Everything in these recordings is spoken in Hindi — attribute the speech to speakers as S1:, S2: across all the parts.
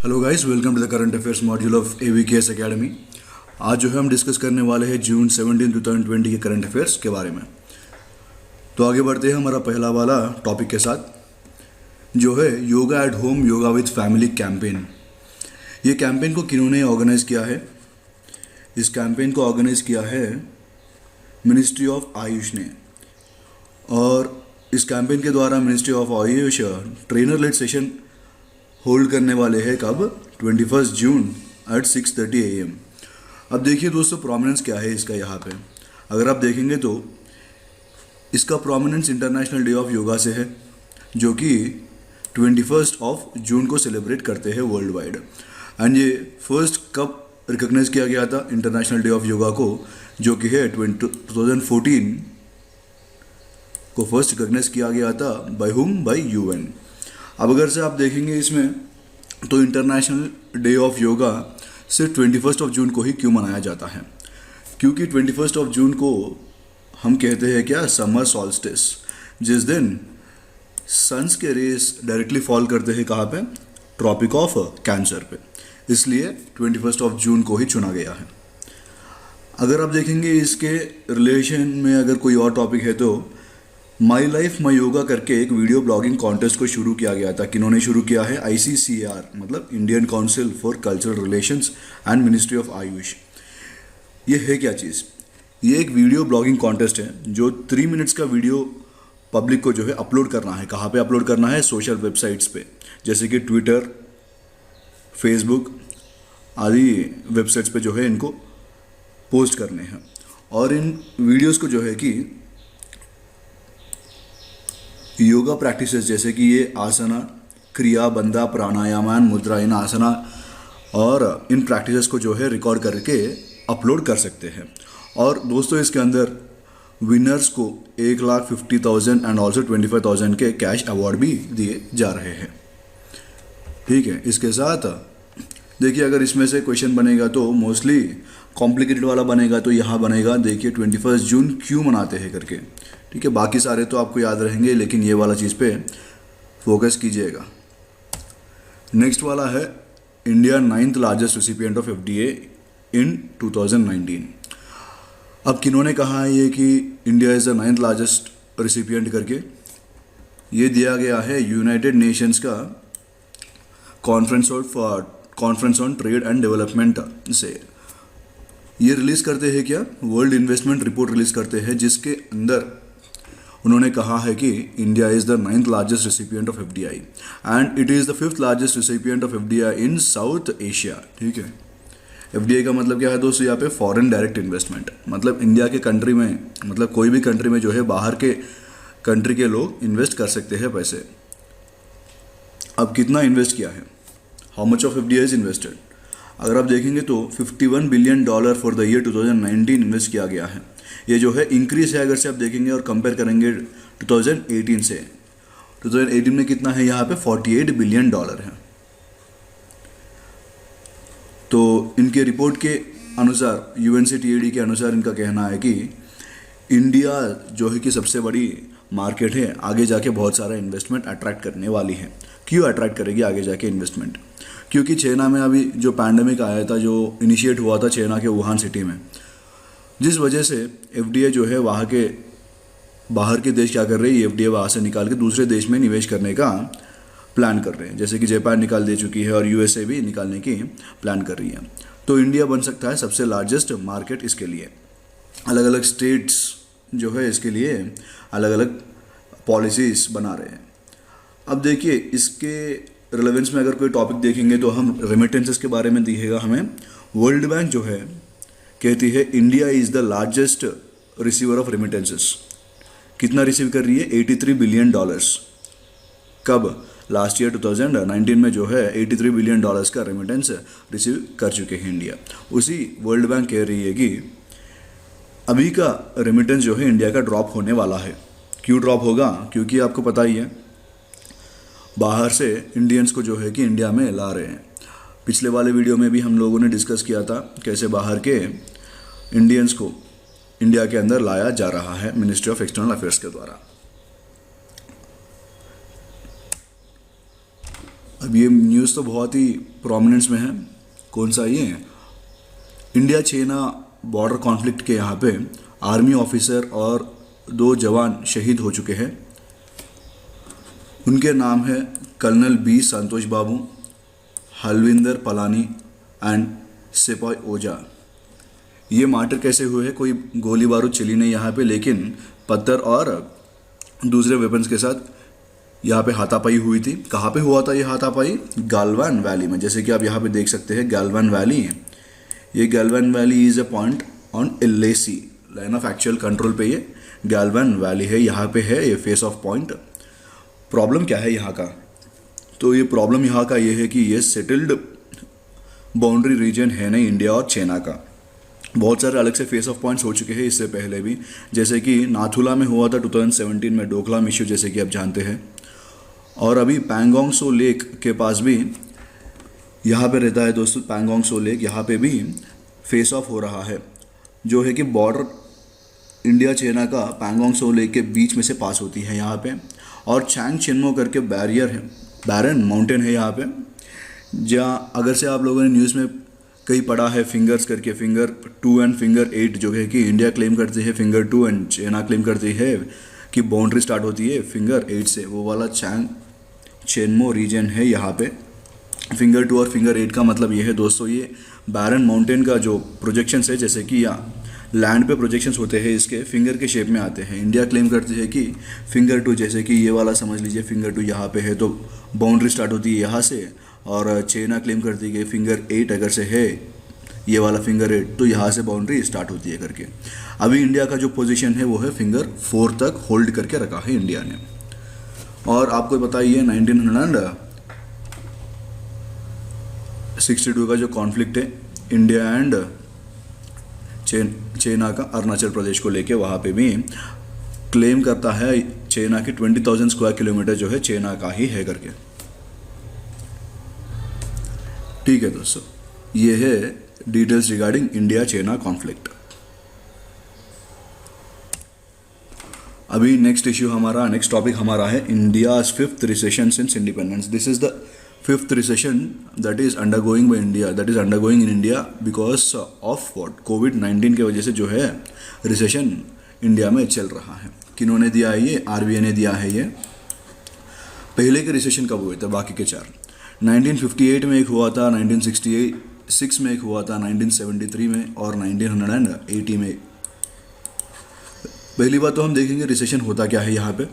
S1: Hello guys, welcome to the current affairs module of AVKS academy. आज जो है हम डिस्कस करने वाले हैं जून 17, 2020 के करंट अफेयर्स के बारे में। तो आगे बढ़ते हैं हमारा पहला वाला टॉपिक के साथ, जो है yoga at home, yoga with family campaign. ये कैंपेन को किन्होंने ऑर्गेनाइज किया है? इस कैंपेन को ऑर्गेनाइज किया है मिनिस्ट्री ऑफ आयुष ने। और इस कैंपेन के द्वारा ministry of Ayush trainer led session hold करने वाले हैं कब? 21 जून एट 6:30 AM। अब देखिए दोस्तों, प्रोमिनेंस क्या है इसका यहाँ पे। अगर आप देखेंगे तो इसका prominence international day of yoga से है, जो कि 21 जून को सेलिब्रेट करते हैं वर्ल्ड वाइड। एंड ये फर्स्ट कब रिकॉग्नाइज किया गया था इंटरनेशनल डे ऑफ योगा को, जो कि है 2014 को फर्स्ट रिकॉग्नाइज किया गया था। By hmm? By UN। अब अगर से आप देखेंगे इसमें, तो इंटरनेशनल डे ऑफ योगा सिर्फ 21 जून को ही क्यों मनाया जाता है? क्योंकि 21 जून को हम कहते हैं क्या, समर सॉल्स्टिस, जिस दिन सन्स के रेस डायरेक्टली फॉल करते हैं कहाँ पे? ट्रॉपिक ऑफ कैंसर पे। इसलिए 21 जून को ही चुना गया है। अगर आप देखेंगे इसके रिलेशन में अगर कोई और टॉपिक है तो माई लाइफ माई योगा करके एक वीडियो ब्लॉगिंग कॉन्टेस्ट को शुरू किया गया था। किन्होंने शुरू किया है? ICCR, मतलब Indian council for cultural relations and ministry of Ayush. ये है क्या चीज़? ये एक वीडियो ब्लॉगिंग कॉन्टेस्ट है जो 3 मिनट्स का वीडियो पब्लिक को जो है अपलोड करना है। कहाँ पे अपलोड करना है? सोशल वेबसाइट्स पे, जैसे कि ट्विटर, फेसबुक आदि वेबसाइट्स पे जो है इनको पोस्ट करने हैं। और इन वीडियोस को जो है कि योगा प्रैक्टिसेस जैसे कि ये आसना, क्रिया, बंधा, प्राणायाम, मुद्रा, इन आसना और इन प्रैक्टिसेस को जो है रिकॉर्ड करके अपलोड कर सकते हैं। और दोस्तों इसके अंदर विनर्स को 1,50,000 एंड ऑल्सो 25,000 के कैश अवार्ड भी दिए जा रहे हैं। ठीक है, इसके साथ देखिए अगर इसमें से क्वेश्चन बनेगा तो मोस्टली कॉम्प्लिकेटेड वाला बनेगा। तो यहाँ बनेगा, देखिए 21 जून क्यों मनाते हैं करके। ठीक है, बाकी सारे तो आपको याद रहेंगे, लेकिन ये वाला चीज़ पे फोकस कीजिएगा। नेक्स्ट वाला है India 9th largest recipient of FDA इन 2019। अब किन्होंने कहा है ये कि India is the 9th largest recipient करके? ये दिया गया है यूनाइटेड नेशंस का conference on trade and development से। ये रिलीज़ करते हैं क्या? वर्ल्ड इन्वेस्टमेंट रिपोर्ट रिलीज़ करते हैं, जिसके अंदर उन्होंने कहा है कि India is the 9th largest recipient of FDI and it is the 5th largest recipient of FDI in south Asia. ठीक है, FDI का मतलब क्या है दोस्तों? यहाँ पे फॉरेन डायरेक्ट इन्वेस्टमेंट, मतलब इंडिया के कंट्री में, मतलब कोई भी कंट्री में जो है बाहर के कंट्री के लोग इन्वेस्ट कर सकते हैं पैसे। अब कितना इन्वेस्ट किया है? How much of FDI is invested? अगर आप देखेंगे तो $51 billion for the year 2019 invest किया गया है। ये जो है इंक्रीज है अगर से आप देखेंगे और कंपेयर करेंगे 2018 से। 2018 में कितना है यहाँ पे? $48 बिलियन है। तो इनके रिपोर्ट के अनुसार, UNCTAD के अनुसार इनका कहना है कि इंडिया जो है कि सबसे बड़ी मार्केट है, आगे जाके बहुत सारा इन्वेस्टमेंट अट्रैक्ट करने वाली है। क्यों अट्रैक्ट करेगी आगे जाके इन्वेस्टमेंट? क्योंकि चाइना में अभी जो पैंडेमिक आया था, जो इनिशिएट हुआ था चाइना के वुहान सिटी में, जिस वजह से FDI जो है वहाँ के बाहर के देश क्या कर रहे हैं, FDI वहाँ से निकाल के दूसरे देश में निवेश करने का प्लान कर रहे हैं। जैसे कि जापान निकाल दे चुकी है और USA भी निकालने की प्लान कर रही है। तो इंडिया बन सकता है सबसे लार्जेस्ट मार्केट इसके लिए। अलग अलग स्टेट्स जो है इसके लिए अलग अलग पॉलिसीज बना रहे हैं। अब देखिए इसके रिलेवेंस में अगर कोई टॉपिक देखेंगे तो हम रेमिटेंसेस के बारे में दिखेगा हमें। वर्ल्ड बैंक जो है कहती है India is the largest receiver of remittances. कितना रिसीव कर रही है? $83 बिलियन। कब? लास्ट ईयर 2019 में जो है $83 बिलियन का रेमिटेंस रिसीव कर चुके हैं इंडिया। उसी वर्ल्ड बैंक कह रही है कि अभी का रेमिटेंस जो है इंडिया का ड्रॉप होने वाला है। क्यों ड्रॉप होगा? क्योंकि आपको पता ही है बाहर से इंडियंस को जो है कि इंडिया में ला रहे हैं। पिछले वाले वीडियो में भी हम लोगों ने डिस्कस किया था कैसे बाहर के इंडियंस को इंडिया के अंदर लाया जा रहा है मिनिस्ट्री ऑफ एक्सटर्नल अफेयर्स के द्वारा। अब ये न्यूज़ तो बहुत ही प्रोमिनेंस में है। कौन सा ये इंडिया चाइना बॉर्डर कॉन्फ्लिक्ट के यहाँ पे आर्मी ऑफिसर और 2 जवान शहीद हो चुके हैं। उनके नाम है colonel B Santosh Babu, Havildar Palani and Sipahi Ojha. ये मार्टर कैसे हुए हैं? कोई गोली बारूद चली नहीं यहाँ पे, लेकिन पत्थर और दूसरे वेपन्स के साथ यहाँ पे हाथापाई हुई थी। कहाँ पे हुआ था ये हाथापाई? गालवान वैली में। जैसे कि आप यहाँ पे देख सकते हैं गालवान वैली। ये Galwan valley is a point on LAC line of actual control पे ये गालवान वैली है, यहाँ पे है ये फेस ऑफ पॉइंट। प्रॉब्लम क्या है यहाँ का? तो ये प्रॉब्लम यहाँ का ये है कि ये सेटल्ड बाउंड्री रीजन है नहीं इंडिया और चाइना का। बहुत सारे अलग से फेस ऑफ पॉइंट्स हो चुके हैं इससे पहले भी, जैसे कि नाथुला में हुआ था 2017 में डोकलाम इश्यू, जैसे कि आप जानते हैं। और अभी पैंगोंग सो लेक के पास भी यहाँ पे रहता है दोस्तों, पैंगोंग सो लेक, यहाँ पे भी फेस ऑफ हो रहा है, जो है कि बॉर्डर इंडिया चाइना का पैंगोंग सो लेक के बीच में से पास होती है यहाँ पे। और चैंग चिन्मो करके बैरियर है, बैरन माउंटेन है यहाँ पे, जहाँ अगर से आप लोगों ने न्यूज़ में कहीं पढ़ा है फिंगर्स करके, फिंगर 2 एंड फिंगर 8, जो है कि इंडिया क्लेम करती है फिंगर 2 एंड चाइना क्लेम करती है कि बाउंड्री स्टार्ट होती है फिंगर 8 से। वो वाला चैंग चिन्मो रीजन है यहाँ पे। फिंगर 2 और फिंगर 8 का मतलब ये है दोस्तों, ये बैरन माउंटेन का जो प्रोजेक्शंस है, जैसे कि यहाँ लैंड पे प्रोजेक्शंस होते हैं इसके फिंगर के शेप में आते हैं। इंडिया क्लेम करती है कि फिंगर 2, जैसे कि ये वाला समझ लीजिए फिंगर 2 यहाँ पे है तो बाउंड्री स्टार्ट होती है यहाँ से, और चाइना क्लेम करती है कि फिंगर 8 अगर से है ये वाला फिंगर 8 तो यहाँ से बाउंड्री स्टार्ट होती है करके। अभी इंडिया का जो पोजीशन है वो है फिंगर 4 तक होल्ड करके रखा है इंडिया ने। और आपको बताइए 1962 का जो कॉन्फ्लिक्ट है इंडिया एंड चाइना का अरुणाचल प्रदेश को लेके, वहाँ पे भी क्लेम करता है चाइना की 20,000 स्क्वायर किलोमीटर जो है चाइना का ही है करके। ठीक है दोस्तों, ये है details regarding India China conflict. अभी नेक्स्ट टॉपिक हमारा है India's 5th recession since independence. This is the 5th recession that is undergoing by India, that is undergoing in India because of what, कोविड-19 के वजह से जो है रिसेशन इंडिया में चल रहा है। किन्होंने दिया है ये? RBI ने दिया है ये। पहले के रिसेशन कब हुए थे? बाकी के 4 1958 में एक हुआ था, 1966 में एक हुआ था, 1973 में और 1980 में। पहली बात तो हम देखेंगे रिसेशन होता क्या है यहाँ पे।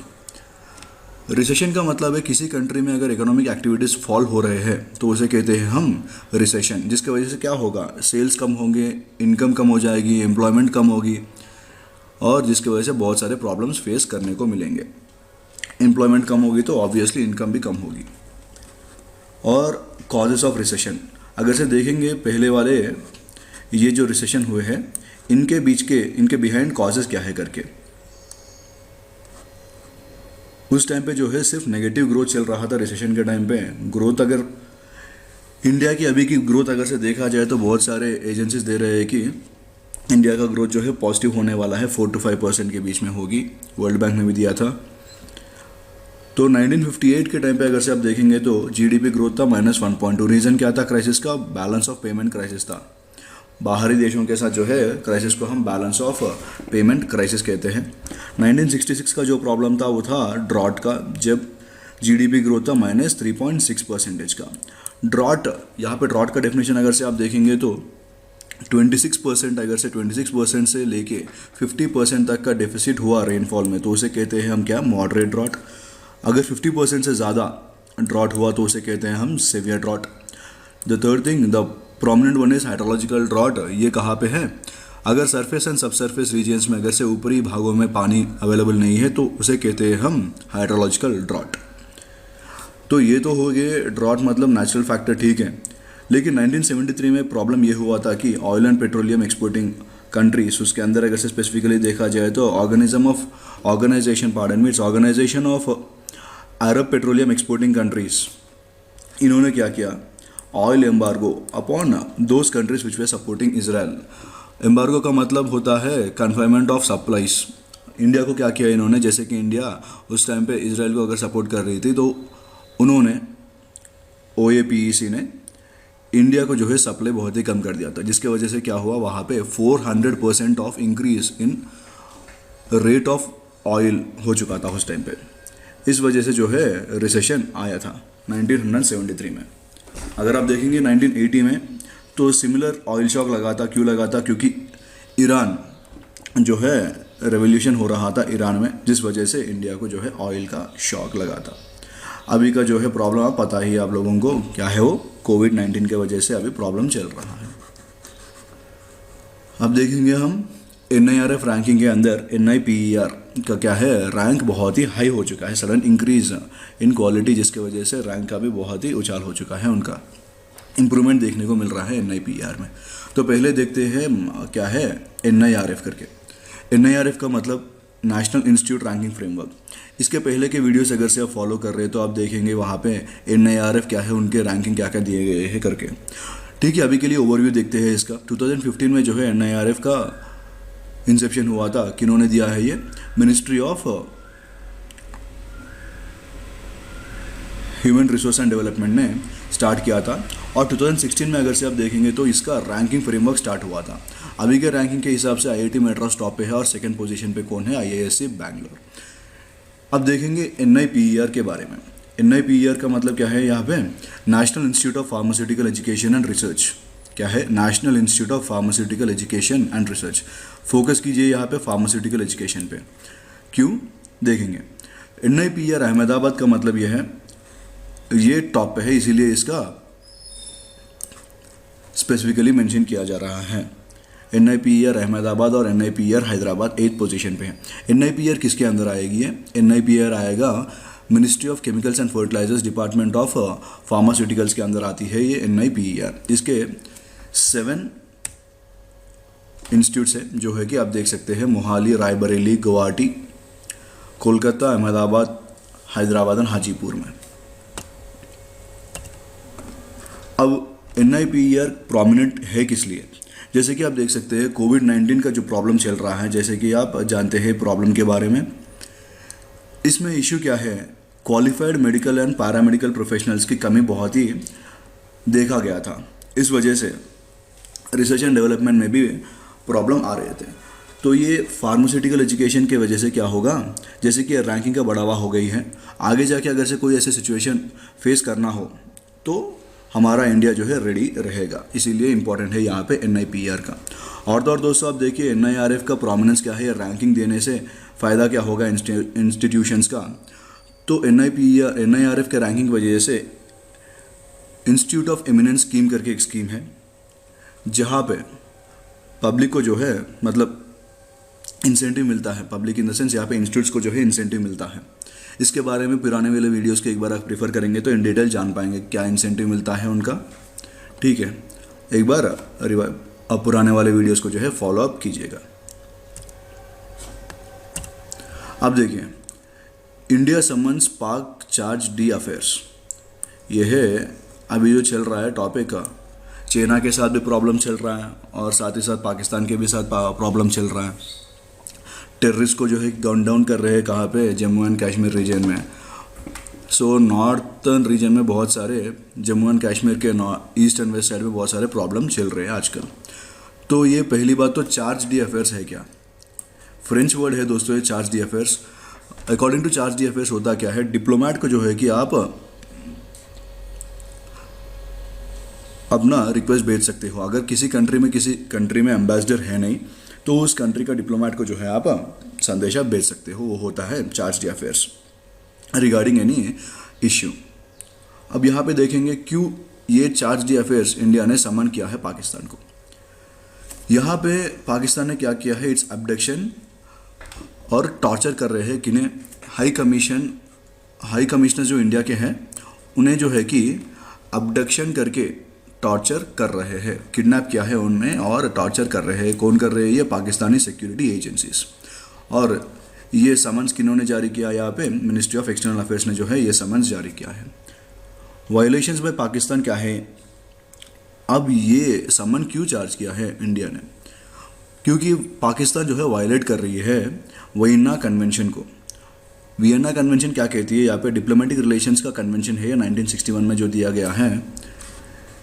S1: रिसेशन का मतलब है किसी कंट्री में अगर इकोनॉमिक एक्टिविटीज़ फॉल हो रहे हैं तो उसे कहते हैं हम रिसेशन, जिसकी वजह से क्या होगा, सेल्स कम होंगे, इनकम कम हो जाएगी, एम्प्लॉयमेंट कम होगी, और जिसकी वजह से बहुत सारे प्रॉब्लम्स फेस करने को मिलेंगे। एम्प्लॉयमेंट कम होगी तो ऑब्वियसली इनकम भी कम होगी। और कॉजेस ऑफ रिसेशन अगर से देखेंगे, पहले वाले ये जो रिसेशन हुए हैं इनके बिहाइंड कॉजेस क्या है करके। उस टाइम पे जो है सिर्फ नेगेटिव ग्रोथ चल रहा था रिसेशन के टाइम पे। ग्रोथ अगर इंडिया की अभी की ग्रोथ अगर से देखा जाए तो बहुत सारे एजेंसीज दे रहे हैं कि इंडिया का ग्रोथ जो है पॉजिटिव होने वाला है, 4 to 5% के बीच में होगी। वर्ल्ड बैंक ने भी दिया था। तो 1958 के टाइम पे अगर से आप देखेंगे तो GDP ग्रोथ था -1.2। रीज़न क्या था क्राइसिस का? बैलेंस ऑफ पेमेंट क्राइसिस था। बाहरी देशों के साथ जो है क्राइसिस को हम बैलेंस ऑफ पेमेंट क्राइसिस कहते हैं। 1966 का जो प्रॉब्लम था वो था ड्रॉट का, जब GDP ग्रोथ था -3.6% का। ड्रॉट, यहाँ पे ड्रॉट का डेफिनेशन अगर से आप देखेंगे तो 26%, अगर से 26% से लेके 50% तक का डेफिसिट हुआ रेनफॉल में तो उसे कहते हैं हम क्या? Moderate drought. अगर 50% से ज़्यादा ड्रॉट हुआ तो उसे कहते हैं हम severe drought. The third thing, the prominent one is hydrological drought. ये कहाँ पे है? अगर surface and subsurface regions में अगर से ऊपरी भागों में पानी अवेलेबल नहीं है तो उसे कहते हैं हम हाइड्रोलॉजिकल ड्रॉट। तो ये तो हो गए ड्रॉट मतलब नेचुरल फैक्टर, ठीक है। लेकिन 1973 में प्रॉब्लम ये हुआ था कि oil and petroleum exporting countries, उसके अंदर अगर से स्पेसिफिकली देखा जाए तो organization of Arab petroleum exporting countries, इन्होंने क्या किया? Oil embargo upon those countries which were supporting Israel. Embargo का मतलब होता है कन्फाइनमेंट ऑफ सप्लाईज। इंडिया को क्या किया इन्होंने? जैसे कि इंडिया उस टाइम पे इजराइल को अगर सपोर्ट कर रही थी तो उन्होंने UAPEC ने इंडिया को जो है सप्लाई बहुत ही कम कर दिया था, जिसके वजह से क्या हुआ, वहाँ पे 400% of increase in rate of oil हो चुका था उस टाइम पे। इस वजह से जो है रिसेशन आया था 1973 में। अगर आप देखेंगे 1980 में तो सिमिलर ऑयल शॉक लगा था। क्यों लगा था? क्योंकि ईरान जो है रेवोल्यूशन हो रहा था ईरान में, जिस वजह से इंडिया को जो है ऑयल का शॉक लगा था। अभी का जो है प्रॉब्लम आप पता ही है आप लोगों को क्या है, वो कोविड-19 के वजह से अभी प्रॉब्लम चल रहा है। अब देखेंगे हम NIRF रैंकिंग के अंदर NIPER का क्या है, रैंक बहुत ही हाई हो चुका है, सडन इंक्रीज इन क्वालिटी, जिसके वजह से रैंक का भी बहुत ही उछाल हो चुका है, उनका इम्प्रूवमेंट देखने को मिल रहा है NIPER में। तो पहले देखते हैं क्या है NIRF करके। NIRF का मतलब नेशनल इंस्टीट्यूट रैंकिंग फ्रेमवर्क। इसके पहले के वीडियोस अगर से आप फॉलो कर रहे हैं तो आप देखेंगे वहाँ पे NIRF क्या है, उनके रैंकिंग क्या क्या दिए गए हैं करके। ठीक है, अभी के लिए ओवरव्यू देखते हैं इसका। 2015 में जो है NIRF का इंसेप्शन हुआ था। किन्होंने दिया है ये? Ministry of human resource and development ने स्टार्ट किया था। और 2016 में अगर से आप देखेंगे तो इसका रैंकिंग फ्रेमवर्क स्टार्ट हुआ था। अभी के रैंकिंग के हिसाब से IIT मद्रास टॉप पे है और सेकंड पोजीशन पे कौन है? IISc बैंगलोर। अब देखेंगे NIPER के बारे में। NIPER का मतलब क्या है यहाँ पे? National institute of pharmaceutical education and research. क्या है? National institute of pharmaceutical education and research. Focus कीजिए यहाँ पे फार्मास्यूटिकल एजुकेशन पे। क्यों? देखेंगे NIPER अहमदाबाद का मतलब यह है, ये टॉप पे है, इसीलिए इसका स्पेसिफिकली मेंशन किया जा रहा है। NIPER अहमदाबाद और NIPER हैदराबाद 8th पोजीशन पे है। NIPER किसके अंदर आएगी? है NIPER आएगा ministry of chemicals and fertilizers, department of pharmaceuticals के अंदर आती है ये NIPER। इसके 7 इंस्टीट्यूट्स है जो है कि आप देख सकते हैं, मोहाली, रायबरेली, गुवाहाटी, कोलकाता, अहमदाबाद, हैदराबाद और हाजीपुर में। अब NIPER प्रोमिनेंट है किस लिए? जैसे कि आप देख सकते हैं कोविड-19 का जो प्रॉब्लम चल रहा है, जैसे कि आप जानते हैं प्रॉब्लम के बारे में। इसमें इश्यू क्या है? Qualified medical and paramedical professionals की कमी बहुत ही देखा गया था। इस वजह से रिसर्च एंड डेवलपमेंट में भी प्रॉब्लम आ रहे थे। तो ये फार्मास्यूटिकल एजुकेशन के वजह से क्या होगा, जैसे कि रैंकिंग का बढ़ावा हो गई है, आगे जाके अगर से कोई ऐसे सिचुएशन फेस करना हो तो हमारा इंडिया जो है रेडी रहेगा। इसीलिए इंपॉर्टेंट है यहाँ पे NIPER का। और तो और दोस्तों आप देखिए NIRF का प्रोमिनेंस क्या है, रैंकिंग देने से फ़ायदा क्या होगा इंस्टीट्यूशंस का। तो NIRF के रैंकिंग की वजह से इंस्टीट्यूट ऑफ एमिनेंस स्कीम करके एक स्कीम है, जहाँ पे पब्लिक को जो है मतलब इंसेंटिव मिलता है। पब्लिक इन द सेंस यहाँ पे इंस्टीट्यूट्स को जो है इंसेंटिव मिलता है। इसके बारे में पुराने वाले वीडियोस के एक बार आप प्रेफर करेंगे तो इन डिटेल जान पाएंगे क्या इंसेंटिव मिलता है उनका। ठीक है, एक बार अब पुराने वाले वीडियोस को जो है फॉलो अप कीजिएगा। अब देखिए इंडिया समन्स पाक चार्ज डी अफेयर्स, ये है अभी जो चल रहा है टॉपिक का। चाइना के साथ भी प्रॉब्लम चल रहा है और साथ ही साथ पाकिस्तान के भी साथ प्रॉब्लम चल रहा है। टेररिस्ट को जो है गन डाउन कर रहे हैं कहाँ पे? जम्मू एंड कश्मीर रीजन में। सो नॉर्थर्न रीजन में बहुत सारे, जम्मू एंड कश्मीर के ईस्ट एंड वेस्ट साइड में बहुत सारे प्रॉब्लम चल रहे हैं आजकल। तो ये पहली बात तो चार्ज डी अफेयर्स है क्या? फ्रेंच वर्ड है दोस्तों ये charge d'affaires. According to charge d'affaires होता क्या है, डिप्लोमेट को जो है कि आप अपना रिक्वेस्ट भेज सकते हो। अगर किसी कंट्री में एम्बेसडर है नहीं तो उस कंट्री का डिप्लोमेट को जो है आप संदेशा भेज सकते हो। वो होता है charge D affairs regarding any issue. अब यहाँ पे देखेंगे क्यों ये चार्ज डी अफेयर्स इंडिया ने समन किया है पाकिस्तान को। यहाँ पे पाकिस्तान ने क्या किया है, इट्स अब्डक्शन और टॉर्चर कर रहे हैं किन्हें? हाई कमिश्नर जो इंडिया के हैं उन्हें जो है कि अब्डक्शन करके टॉर्चर कर रहे हैं, किडनैप किया है उन्हें और टॉर्चर कर रहे हैं। कौन कर रहे हैं? ये पाकिस्तानी सिक्योरिटी एजेंसीज। और ये समन्स किन्होंने जारी किया? यहाँ पे मिनिस्ट्री ऑफ एक्सटर्नल अफेयर्स ने जो है ये समन्स जारी किया है। वायलेशंस बाय पाकिस्तान क्या है? अब ये समन क्यों चार्ज किया है इंडिया ने? क्योंकि पाकिस्तान जो है वायलेट कर रही है वियना कन्वेंशन को। वियना कन्वेंशन क्या कहती है, यहाँ पे डिप्लोमेटिक रिलेशंस का कन्वेंशन है 1961 में जो दिया गया है।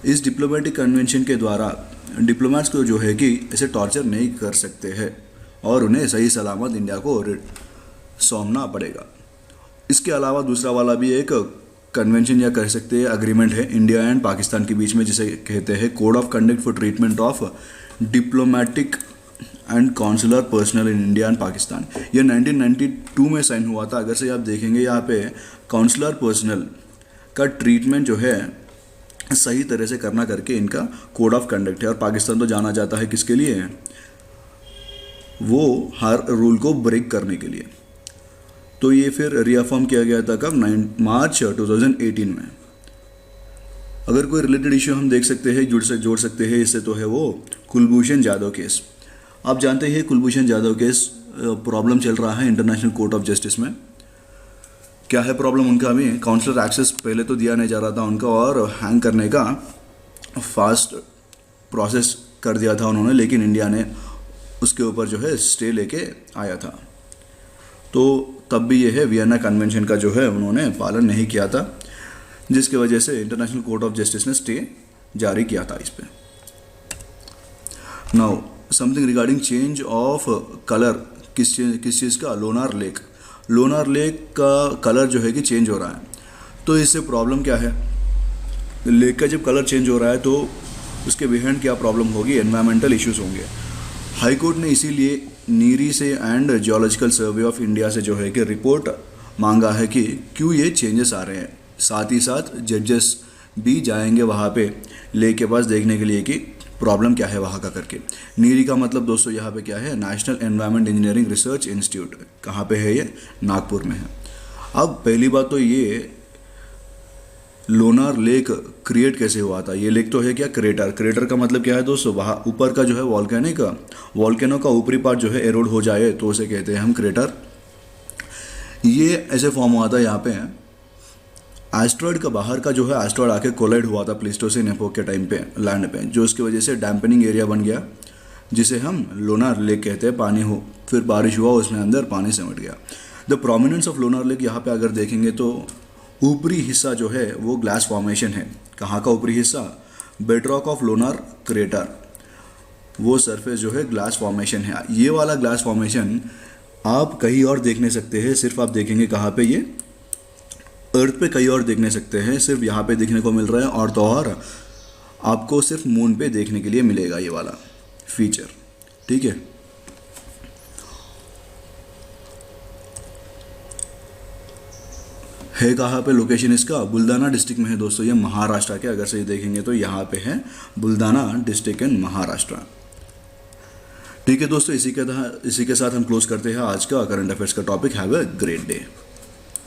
S1: इस डिप्लोमेटिक कन्वेंशन के द्वारा डिप्लोमेट्स को जो है कि ऐसे टॉर्चर नहीं कर सकते हैं और उन्हें सही सलामत इंडिया को सौंपना पड़ेगा। इसके अलावा दूसरा वाला भी एक कन्वेंशन या कह सकते हैं अग्रीमेंट है इंडिया एंड पाकिस्तान के बीच में, जिसे कहते हैं code of conduct for treatment of diplomatic and consular personal in India and Pakistan. ये 1992 में साइन हुआ था। अगर से आप देखेंगे यहाँ पे कॉन्सुलर पर्सनल का ट्रीटमेंट जो है सही तरह से करना करके इनका कोड ऑफ कंडक्ट है। और पाकिस्तान तो जाना जाता है किसके लिए, वो हर रूल को ब्रेक करने के लिए। तो ये फिर रीअफर्म किया गया था कब, मार्च 2018 में। अगर कोई रिलेटेड इश्यू हम देख सकते हैं, जोड़ सकते हैं इससे, तो है वो कुलभूषण जाधव केस। आप जानते हैं कुलभूषण जाधव केस प्रॉब्लम चल रहा है इंटरनेशनल कोर्ट ऑफ जस्टिस में। क्या है प्रॉब्लम उनका, अभी काउंसलर एक्सेस पहले तो दिया नहीं जा रहा था उनका, और हैंग करने का फास्ट प्रोसेस कर दिया था उन्होंने, लेकिन इंडिया ने उसके ऊपर जो है स्टे लेके आया था। तो तब भी ये है वियना कन्वेंशन का जो है उन्होंने पालन नहीं किया था, जिसकी वजह से इंटरनेशनल कोर्ट ऑफ जस्टिस ने स्टे जारी किया था इस पे। Now something regarding change of colour, किस चीज़ का, लोनार लेक का कलर जो है कि चेंज हो रहा है। तो इससे प्रॉब्लम क्या है, लेक का जब कलर चेंज हो रहा है तो उसके बिहाइंड क्या प्रॉब्लम होगी, एनवायरमेंटल इश्यूज होंगे। हाई कोर्ट ने इसीलिए नीरी से and geological survey of India से जो है कि रिपोर्ट मांगा है कि क्यों ये चेंजेस आ रहे हैं। साथ ही साथ जजेस भी जाएंगे वहाँ पे लेक के पास देखने के लिए कि प्रॉब्लम क्या है वहाँ का करके। नीरी का मतलब दोस्तों यहाँ पे क्या है, national environment engineering research institute. कहाँ पे है ये, नागपुर में है। अब पहली बात तो ये लोनार लेक क्रिएट कैसे हुआ था। ये लेक तो है क्या, क्रेटर का मतलब क्या है दोस्तों, वहाँ ऊपर का जो है वॉल्केनो का ऊपरी पार्ट जो है एरोड हो जाए तो उसे कहते हैं हम क्रेटर। ये ऐसे फॉर्म हुआ था यहाँ पे एस्ट्रॉयड का बाहर का जो है एस्ट्रॉयड आके कोलाइड हुआ था प्लीस्टोसिन एपोक के टाइम पे लैंड पे, जो उसकी वजह से डैम्पनिंग एरिया बन गया जिसे हम लोनार लेक कहते हैं। पानी हो फिर बारिश हुआ उसमें अंदर पानी सिमट गया। The prominence of Lonar lake यहाँ पे अगर देखेंगे तो ऊपरी हिस्सा जो है वो ग्लास फॉर्मेशन है। कहाँ का ऊपरी हिस्सा, बेडरॉक ऑफ लोनार क्रेटर, वो सरफेस जो है ग्लास फॉर्मेशन है। ये वाला ग्लास फॉर्मेशन आप कहीं और देख नहीं सकते हैं, सिर्फ आप देखेंगे कहाँ पे, ये अर्थ पे कहीं और देख नहीं सकते हैं, सिर्फ यहाँ पे देखने को मिल रहा है। और तो और आपको सिर्फ मून पे देखने के लिए मिलेगा ये वाला फीचर, ठीक है कहाँ पे लोकेशन इसका, बुल्दाना डिस्ट्रिक्ट में है दोस्तों। ये महाराष्ट्र के अगर से देखेंगे तो यहाँ पे है बुल्दाना डिस्ट्रिक्ट इन महाराष्ट्र। ठीक है दोस्तों, इसी के साथ हम क्लोज करते हैं आज का करंट अफेयर्स का topic. Have a great day.